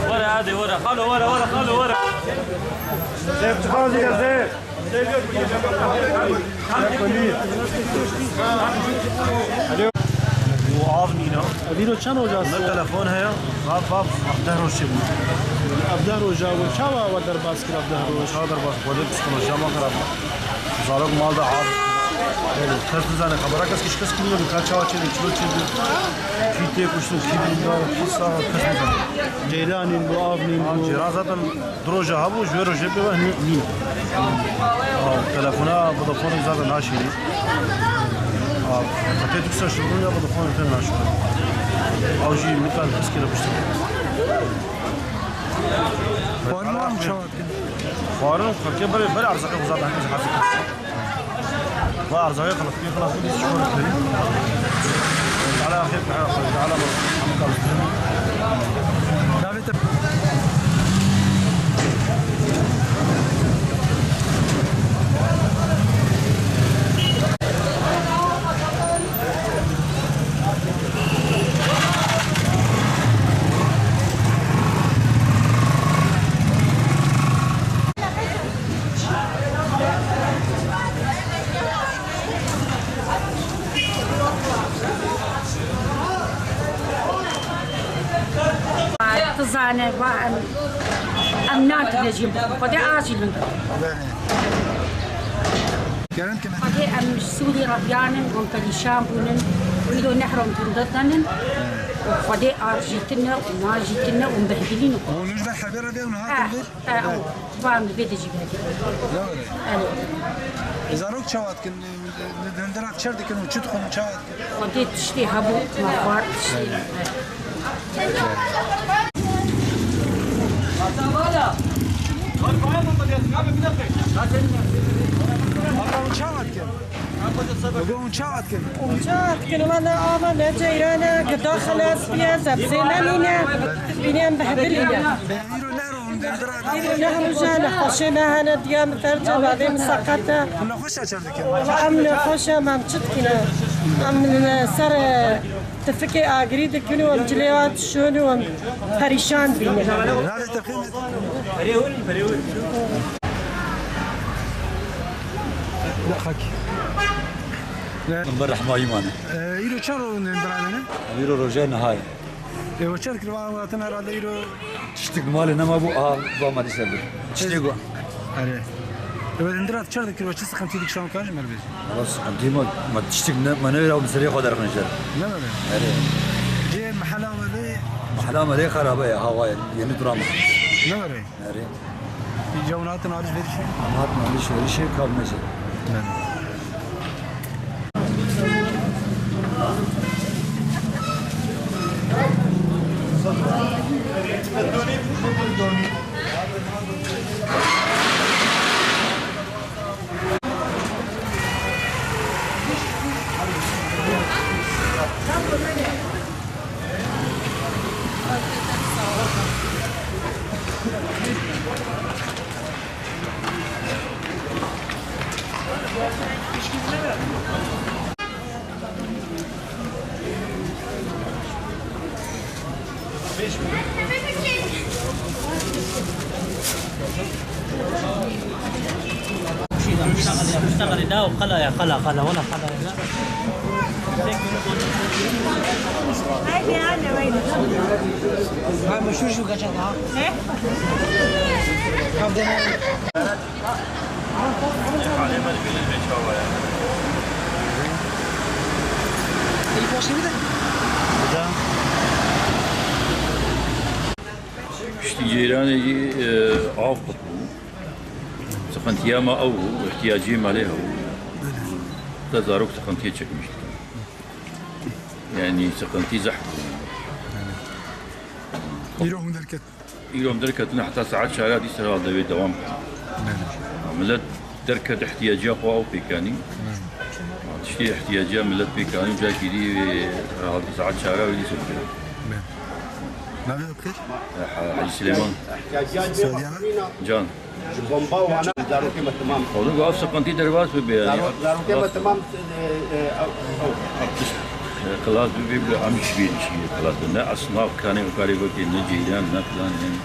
ورا هذه ورا خلوا ورا خلوا ورا زيف تخاذي يا زيف وعافنينا اديرو چند روز است التلفون هيا باب 10 روز شبه 17 روز و چاوا و در باز کرد 17 روز هذا بس ودك سكون جامع خراب زارق مال ده عاد خرج زنه خبرك اس كش كيلو كاچا چلي چلو چلي فيتي كشتو كيلو قصه خرج زنه جيرانين بو آفنين بو جيران zaten دروجه هبو جويرو جيبه هني نين تلفونه فودافون zaten ناشيري حتى تكسر شغل يا فودافون تاني ناشيري او جي مثال تسكيله بشتغل فارما مشاهد فارن فكر بري ارزاق وزاد هني حاسس وارزاق خلاص كل شهور على خير على تزانه و امنات نجيب قد عاجل كانت كمان قد ام سوري ربيان ومكليشان بونن ويدو نحرم تندتن وقد ارجيتنا وما جيتنا ومبهدلين ونجد حبيرة ده ونهار اه فان بيد جيب إذا روك شوات كن ندرات شرد كن وتدخل شوات قد تشتي هبو مخوار تشتي ومشاهد وانا انا جيرانا قد داخل اسبيا زبزينا بينا مبهدلين نحن جانا خشينا هنا ديام فرجة بعدين سقطنا وعمل خشة ما مشتكنا عمل سر تفكي اجريد كنو ومجليات شنو وم بريشان بينا هذا تقييم لا خاكي من برا حماي مانا يرو شارو ندرادنا يرو رجعنا هاي يو شارك الوطن هذا يرو تشتق مالي نما بو ما دي سبب تشتقوا أري يو ندرات شارك كيلو تشتغل خمسين ديك شلون كاج مربي خلاص عندي ما تشتق ما نرى ومسري خدر نجر لا لا أري جي محلاوة ذي محلام هذه خرابة يا هواي يعني دراما لا لا أري جونات نارج في شيء ما ليش شيء كاب ماشي لا اشتغل ده وخلا يا خلا ولا خلا لا هاي انا وين هاي مشهور شو كذا ايه İşte جيراني عاقب سخنتيا ما أو احتياجيم عليها تزارك سخنتيا تشكمش يعني سخنتي زحف يروحون دركت يوم دركتنا حتى ساعات شارع دي سر هذا دوام ملت دركت احتياجات أو بيكاني تشتي احتياجات ملت بيكاني جاي كذي هذا ساعات شارع ودي سكر نبي بخير حاج سليمان سعودية جان خودو قاف سقنتي درباس ببياني خلاص بيبلو عم شبيل شيء خلاص نا أصناف كانوا وكاريبو كي نجيلان نفلان يعني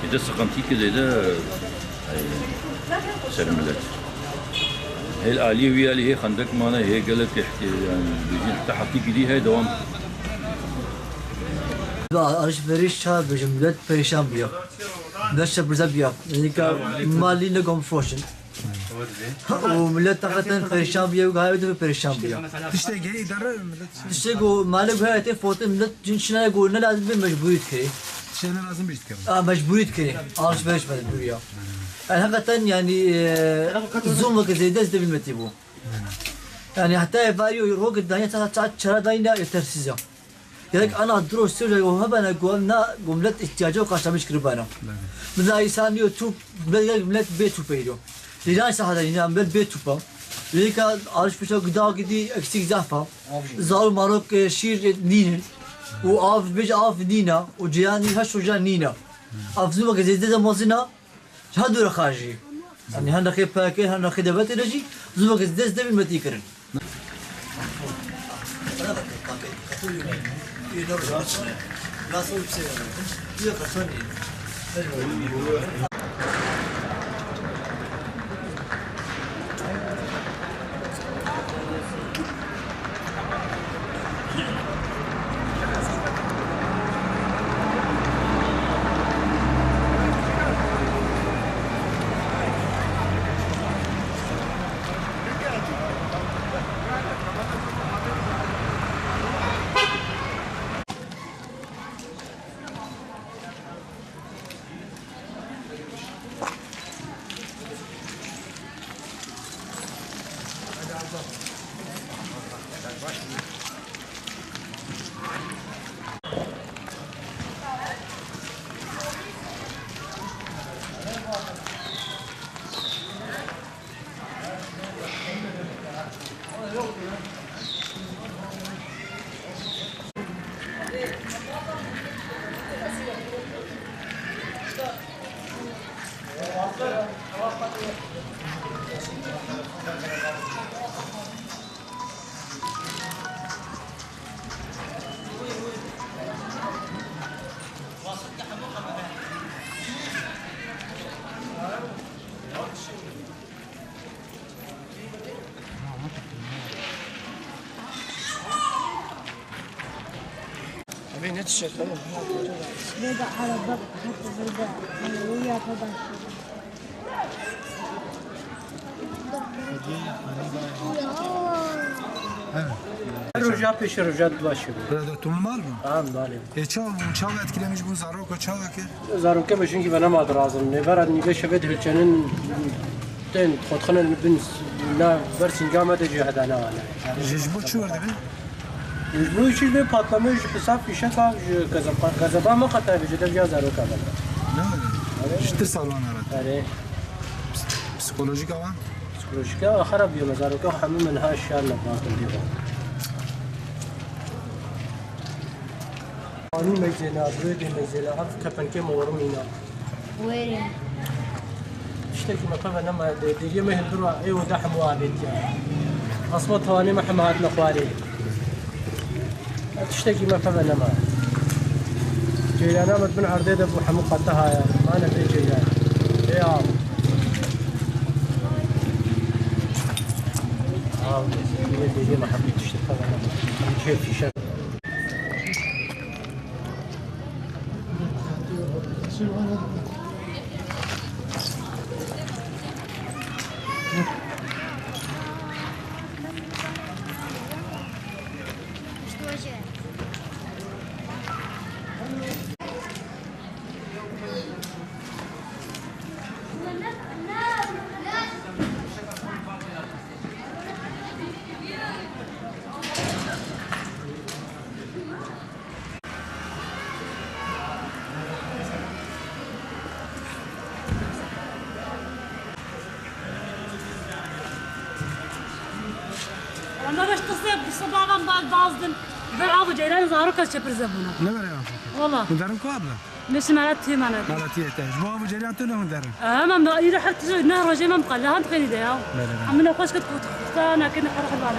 إذا سقنتي كذا إذا سلملت هي الآلية ويا اللي هي خندق مانا هي قالت تحكي يعني بيجي تحكي كذي هي دوام alışveriş çağ bir millet perişan bir yer. Nasıl bize bir yer. Yani ki mali ne komforşun. O millet takatın perişan bir yer, gayet de perişan bir yer. İşte gel idare millet İşte bu mali gayet de foto millet cinsine göğüne lazım bir mecburiyet kiri. şeyler lazım bir istiyorum. Mecburiyet kiri. Alışveriş mecburi ya. Yani hakikaten yani uzun vakit zeyde bilmeti bu. Yani hatta varıyor roket danya saat çara danya yetersiz ya. Yani ana dros söyle o bana gomna gomlet ihtiyacı karşılamış kırbana. Mesela insan diyor tu millet bet tu peydo. Liran sahada yine millet bet tu pa. Leka alışveriş gıda gidi eksik zafa. Zal marok şir ninin. O av bej av nina. O cihani haş hoca nina. Afzuma gezide zamazina. Hadu rakhaji. Yani hanaki paket hanaki devet enerji. Zuma gezide de bilmeti kırın. Nasıl bir şey var? Bir kaçan değil. Abi ne tişört oğlum? Burada araba hatta burada uyuyor arkadaşlar. Roja peş roja dolaşıyor. Burada tulmal mı? Tamam bari. Çav etkilemiş bu Zarok'a çav ki. Zaruke beşin ki bana madır lazım. Ne var niye şebet hülçenin ten خودخانه bin na versin gamete cihadana var. Jejbo çuvar değil mi? Bu işi bir patlamış hesap fişe kav gazaba mı kata bir de ya Zaruke var. Ne öyle? İşte salon aradı. Yani Psikolojik avan. psikolojik ya harap diyor Zaruke hamı men ha şarla bakın diyor. Ani mecena böyle mecena hafif kapanke morum ina. Where? اشتكي مطبع لما ديري ما يهدروا ايوه دحم وابد يعني اصوات ثواني ما حمات نخواري تشتكي ما فما لما جيلانا بن عرديد ابو حمو قطها يعني ما انا في جيلان يا ديري ما حبيت تشتكي لما شيء في شك Ona baş تصيب بصباغا بعد بعض ذا عاوج إلى زارك الشبر زبونة. Ne var ya? والله هندرن کو abla? مش مالتي مالتي Malatya ihtiyaç. Bu abu ceriyan tonu hındırın. اهم ما اذا حتى نهر رجل ما مقال لا تخيل ده عملنا خوش كنت انا كنا حرق البعض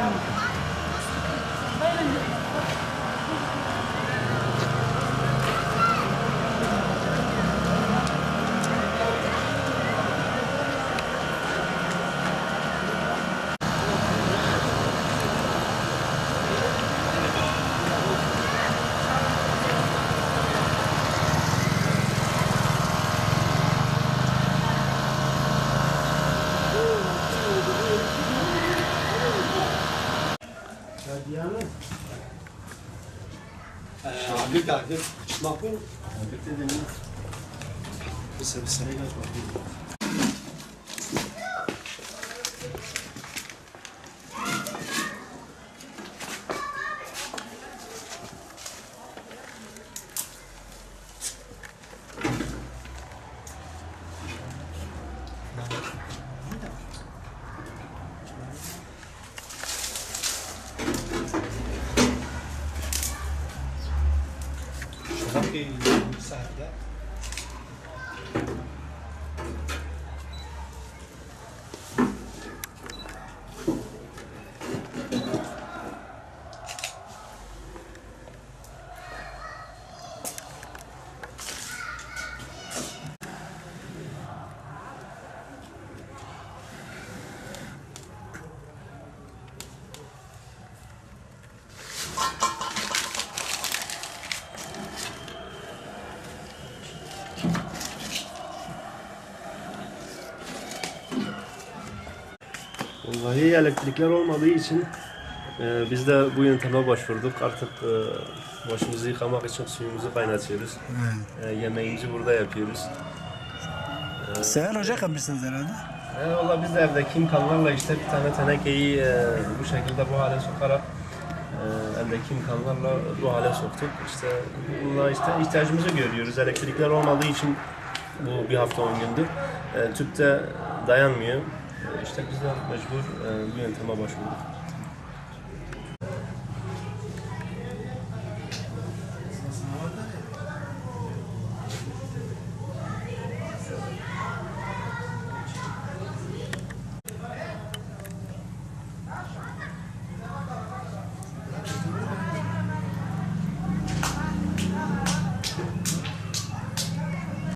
Vallahi elektrikler olmadığı için biz de bu yönteme başvurduk. Artık başımızı yıkamak için suyumuzu kaynatıyoruz. Yemeğimizi burada yapıyoruz. Seher ocak yapmışsınız herhalde. Valla biz de evde kimkanlarla işte bir tane tenekeyi bu şekilde bu hale sokarak evde kimkanlarla bu hale soktuk. İşte bununla işte ihtiyacımızı görüyoruz. Elektrikler olmadığı için bu bir hafta 10 gündür. Tüp de dayanmıyor. İşte biz de mecbur bu yönteme başvurduk.